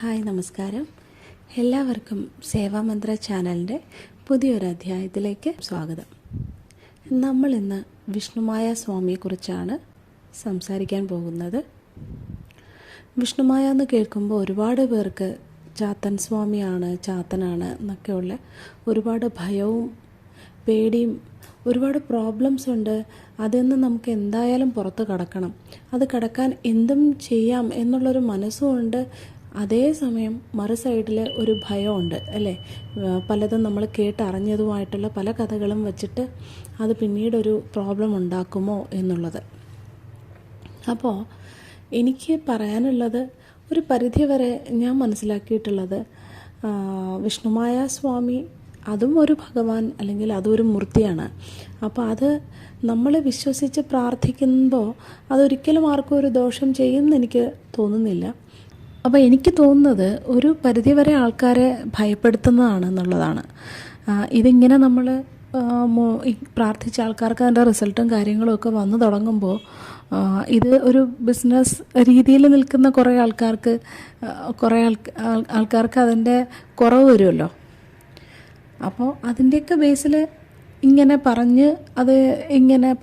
Hi നമസ്കാരം. എല്ലാവർക്കും സേവാമന്ത്ര ചാനലിൻ്റെ പുതിയൊരു അധ്യായത്തിലേക്ക് സ്വാഗതം. നമ്മൾ ഇന്ന് വിഷ്ണുമായ സ്വാമിയെക്കുറിച്ചാണ് സംസാരിക്കാൻ പോകുന്നത്. വിഷ്ണുമായ എന്ന് കേൾക്കുമ്പോൾ ഒരുപാട് പേർക്ക് ചാത്തൻ സ്വാമിയാണ്, ചാത്തനാണ് എന്നൊക്കെയുള്ള ഒരുപാട് ഭയവും പേടിയും ഒരുപാട് പ്രോബ്ലംസ് ഉണ്ട്. അതിൽ നിന്ന് നമുക്ക് എന്തായാലും പുറത്ത് കടക്കണം, അത് കടക്കാൻ എന്തും ചെയ്യാം എന്നുള്ളൊരു മനസ്സുമുണ്ട്. അതേസമയം മറു സൈഡിൽ ഒരു ഭയമുണ്ട് അല്ലേ. പലതും നമ്മൾ കേട്ടറിഞ്ഞതുമായിട്ടുള്ള പല കഥകളും വച്ചിട്ട് അത് പിന്നീടൊരു പ്രോബ്ലം ഉണ്ടാക്കുമോ എന്നുള്ളത്. അപ്പോൾ എനിക്ക് പറയാനുള്ളത്, ഒരു പരിധിവരെ ഞാൻ മനസ്സിലാക്കിയിട്ടുള്ളത്, വിഷ്ണുമായ സ്വാമി അതും ഒരു ഭഗവാൻ അല്ലെങ്കിൽ അതൊരു മൂർത്തിയാണ്. അപ്പോൾ അത് നമ്മൾ വിശ്വസിച്ച് പ്രാർത്ഥിക്കുമ്പോൾ അതൊരിക്കലും ആർക്കും ഒരു ദോഷം ചെയ്യുമെന്ന് എനിക്ക് തോന്നുന്നില്ല. അപ്പോൾ എനിക്ക് തോന്നുന്നത് ഒരു പരിധിവരെ ആൾക്കാരെ ഭയപ്പെടുത്തുന്നതാണെന്നുള്ളതാണ്. ഇതിങ്ങനെ നമ്മൾ പ്രാർത്ഥിച്ച ആൾക്കാർക്ക് അതിൻ്റെ റിസൾട്ടും കാര്യങ്ങളും ഒക്കെ വന്നു തുടങ്ങുമ്പോൾ ഇത് ഒരു ബിസിനസ് രീതിയിൽ നിൽക്കുന്ന കുറേ ആൾക്കാർക്ക് അതിൻ്റെ കുറവ് വരുമല്ലോ. അപ്പോൾ അതിൻ്റെയൊക്കെ ബേസിൽ ഇങ്ങനെ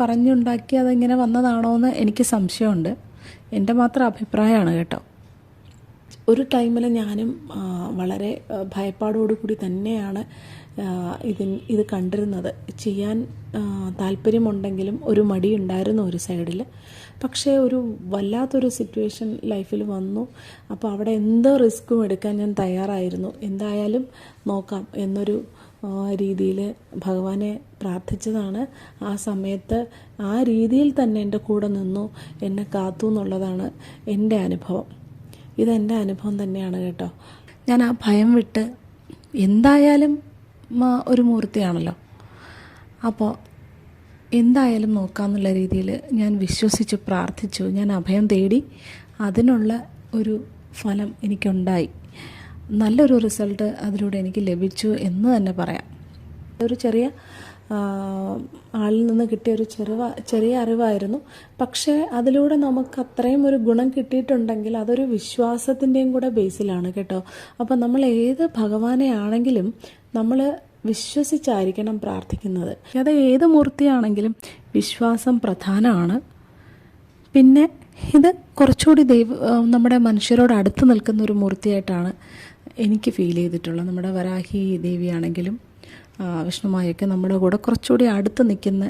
പറഞ്ഞുണ്ടാക്കി അതിങ്ങനെ വന്നതാണോ എന്ന് എനിക്ക് സംശയമുണ്ട്. എൻ്റെ മാത്രം അഭിപ്രായമാണ് കേട്ടോ. ഒരു ഞാനും വളരെ ഭയപ്പാടോടുകൂടി തന്നെയാണ് ഇത് കണ്ടിരുന്നത്. ചെയ്യാൻ താല്പര്യമുണ്ടെങ്കിലും ഒരു മടിയുണ്ടായിരുന്നു ഒരു സൈഡിൽ. പക്ഷേ ഒരു വല്ലാത്തൊരു സിറ്റുവേഷൻ ലൈഫിൽ വന്നു. അപ്പോൾ അവിടെ എന്തോ റിസ്ക്കും എടുക്കാൻ ഞാൻ തയ്യാറായിരുന്നു. എന്തായാലും നോക്കാം എന്നൊരു രീതിയിൽ ഭഗവാനെ പ്രാർത്ഥിച്ചതാണ്. ആ സമയത്ത് ആ രീതിയിൽ തന്നെ എൻ്റെ കൂടെ നിന്നു, എന്നെ കാത്തു എന്നുള്ളതാണ് എൻ്റെ അനുഭവം. ഇതെൻ്റെ അനുഭവം തന്നെയാണ് കേട്ടോ. ഞാൻ ആ ഭയം വിട്ട്, എന്തായാലും ഒരു മൂർത്തിയാണല്ലോ, അപ്പോൾ എന്തായാലും നോക്കാമെന്നുള്ള രീതിയിൽ ഞാൻ വിശ്വസിച്ച് പ്രാർത്ഥിച്ചു. ഞാൻ അഭയം തേടി, അതിനുള്ള ഒരു ഫലം എനിക്കുണ്ടായി. നല്ലൊരു റിസൾട്ട് അതിലൂടെ എനിക്ക് ലഭിച്ചു എന്ന് തന്നെ പറയാം. ഒരു ചെറിയ ആളിൽ നിന്ന് കിട്ടിയ ഒരു ചെറിയ അറിവായിരുന്നു. പക്ഷേ അതിലൂടെ നമുക്ക് അത്രയും ഒരു ഗുണം കിട്ടിയിട്ടുണ്ടെങ്കിൽ അതൊരു വിശ്വാസത്തിൻ്റെയും കൂടെ ബേസിലാണ് കേട്ടോ. അപ്പം നമ്മൾ ഏത് ഭഗവാനെ ആണെങ്കിലും നമ്മൾ വിശ്വസിച്ചായിരിക്കണം പ്രാർത്ഥിക്കുന്നത്. അത് ഏത് മൂർത്തിയാണെങ്കിലും വിശ്വാസം പ്രധാനമാണ്. പിന്നെ ഇത് കുറച്ചുകൂടി നമ്മുടെ മനുഷ്യരോട് അടുത്ത് നിൽക്കുന്ന ഒരു മൂർത്തിയായിട്ടാണ് എനിക്ക് ഫീൽ ചെയ്തിട്ടുള്ളത്. നമ്മുടെ വരാഹി ദേവിയാണെങ്കിലും വിഷ്ണുമായൊക്കെ നമ്മുടെ കൂടെ കുറച്ചുകൂടി അടുത്ത് നിൽക്കുന്ന,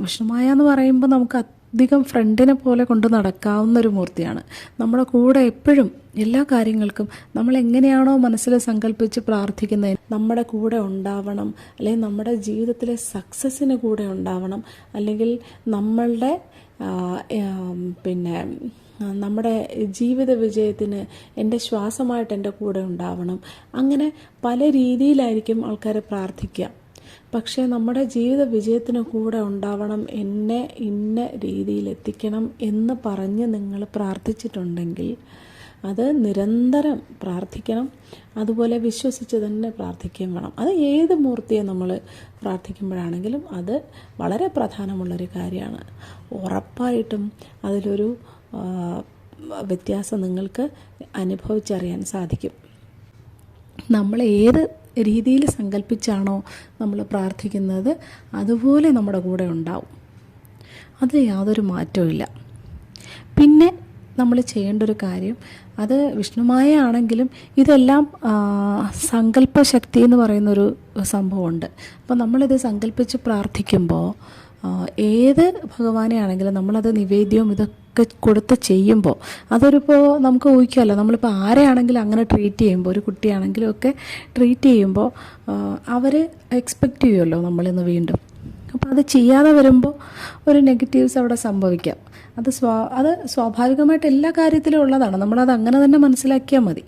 വിഷ്ണുമായ എന്ന് പറയുമ്പോൾ നമുക്ക് അധികം ഫ്രണ്ടിനെ പോലെ കൊണ്ട് നടക്കാവുന്നൊരു മൂർത്തിയാണ്. നമ്മുടെ കൂടെ എപ്പോഴും എല്ലാ കാര്യങ്ങൾക്കും നമ്മൾ എങ്ങനെയാണോ മനസ്സിൽ സങ്കല്പിച്ച് പ്രാർത്ഥിക്കുന്നത്, നമ്മുടെ കൂടെ ഉണ്ടാവണം, അല്ലെങ്കിൽ നമ്മുടെ ജീവിതത്തിലെ സക്സസ്സിന് കൂടെ ഉണ്ടാവണം, അല്ലെങ്കിൽ നമ്മളുടെ നമ്മുടെ ജീവിത വിജയത്തിന് എൻ്റെ ശ്വാസമായിട്ട് എൻ്റെ കൂടെ ഉണ്ടാവണം. അങ്ങനെ പല രീതിയിലായിരിക്കും ആൾക്കാർ പ്രാർത്ഥിക്കുക. പക്ഷേ നമ്മുടെ ജീവിത വിജയത്തിന് കൂടെ ഉണ്ടാവണം, എന്നെ ഇന്ന രീതിയിൽ എത്തിക്കണം എന്ന് പറഞ്ഞ് നിങ്ങൾ പ്രാർത്ഥിച്ചിട്ടുണ്ടെങ്കിൽ അത് നിരന്തരം പ്രാർത്ഥിക്കണം. അതുപോലെ വിശ്വസിച്ച് തന്നെ പ്രാർത്ഥിക്കുകയും വേണം. അത് ഏത് മൂർത്തിയെ നമ്മൾ പ്രാർത്ഥിക്കുമ്പോഴാണെങ്കിലും അത് വളരെ പ്രധാനമുള്ളൊരു കാര്യമാണ്. ഉറപ്പായിട്ടും അതിലൊരു വ്യത്യാസം നിങ്ങൾക്ക് അനുഭവിച്ചറിയാൻ സാധിക്കും. നമ്മൾ ഏത് രീതിയിൽ സങ്കല്പിച്ചാണോ നമ്മൾ പ്രാർത്ഥിക്കുന്നത് അതുപോലെ നമ്മുടെ കൂടെ ഉണ്ടാവും. അത് യാതൊരു മാറ്റവും. പിന്നെ നമ്മൾ ചെയ്യേണ്ട ഒരു കാര്യം, അത് വിഷ്ണുമായ ആണെങ്കിലും ഇതെല്ലാം സങ്കല്പശക്തി എന്ന് പറയുന്നൊരു സംഭവമുണ്ട്. അപ്പോൾ നമ്മളിത് സങ്കല്പിച്ച് പ്രാർത്ഥിക്കുമ്പോൾ ഏത് ഭഗവാനെ ആണെങ്കിലും നമ്മളത് നിവേദ്യവും ഇതൊക്കെ കൊടുത്ത് ചെയ്യുമ്പോൾ അതൊരിപ്പോൾ നമുക്ക് ഊഹിക്കുമല്ലോ. നമ്മളിപ്പോൾ ആരെയാണെങ്കിലും അങ്ങനെ ട്രീറ്റ് ചെയ്യുമ്പോൾ, ഒരു കുട്ടിയാണെങ്കിലും ഒക്കെ ട്രീറ്റ് ചെയ്യുമ്പോൾ അവർ എക്സ്പെക്റ്റ് ചെയ്യുമല്ലോ നമ്മളിന്ന് വീണ്ടും. അപ്പോൾ അത് ചെയ്യാതെ വരുമ്പോൾ ഒരു നെഗറ്റീവ്സ് അവിടെ സംഭവിക്കാം. അത് സ്വാഭാവികമായിട്ട് എല്ലാ കാര്യത്തിലും ഉള്ളതാണ്. നമ്മളത് അങ്ങനെ തന്നെ മനസ്സിലാക്കിയാൽ മതി.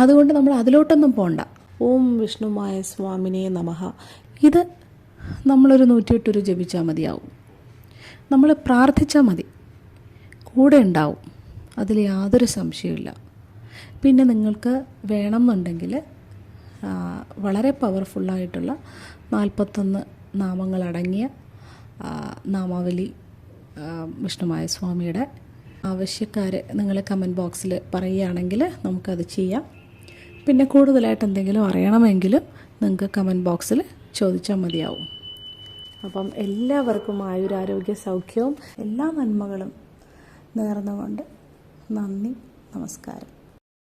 അതുകൊണ്ട് നമ്മൾ അതിലോട്ടൊന്നും പോകണ്ട. ഓം വിഷ്ണുമായ സ്വാമിനേ നമഃ ഇത് നമ്മളൊരു 108 ജപിച്ചാൽ മതിയാവും. നമ്മൾ പ്രാർത്ഥിച്ചാൽ മതി, കൂടെ ഉണ്ടാവും, അതിൽ യാതൊരു സംശയമില്ല. പിന്നെ നിങ്ങൾക്ക് വേണമെന്നുണ്ടെങ്കിൽ വളരെ പവർഫുള്ളായിട്ടുള്ള 41 നാമങ്ങളടങ്ങിയ നാമാവലി വിഷ്ണുമായ സ്വാമിയുടെ ആവശ്യക്കാർ നിങ്ങൾ കമൻറ്റ് ബോക്സിൽ പറയുകയാണെങ്കിൽ നമുക്കത് ചെയ്യാം. പിന്നെ കൂടുതലായിട്ട് എന്തെങ്കിലും അറിയണമെങ്കിലും നിങ്ങൾക്ക് കമൻറ്റ് ബോക്സിൽ ചോദിച്ചാൽ മതിയാവും. അപ്പം എല്ലാവർക്കും ആയുരാരോഗ്യ സൗഖ്യവും എല്ലാ നന്മകളും നേർന്നുകൊണ്ട് നന്ദി, നമസ്കാരം.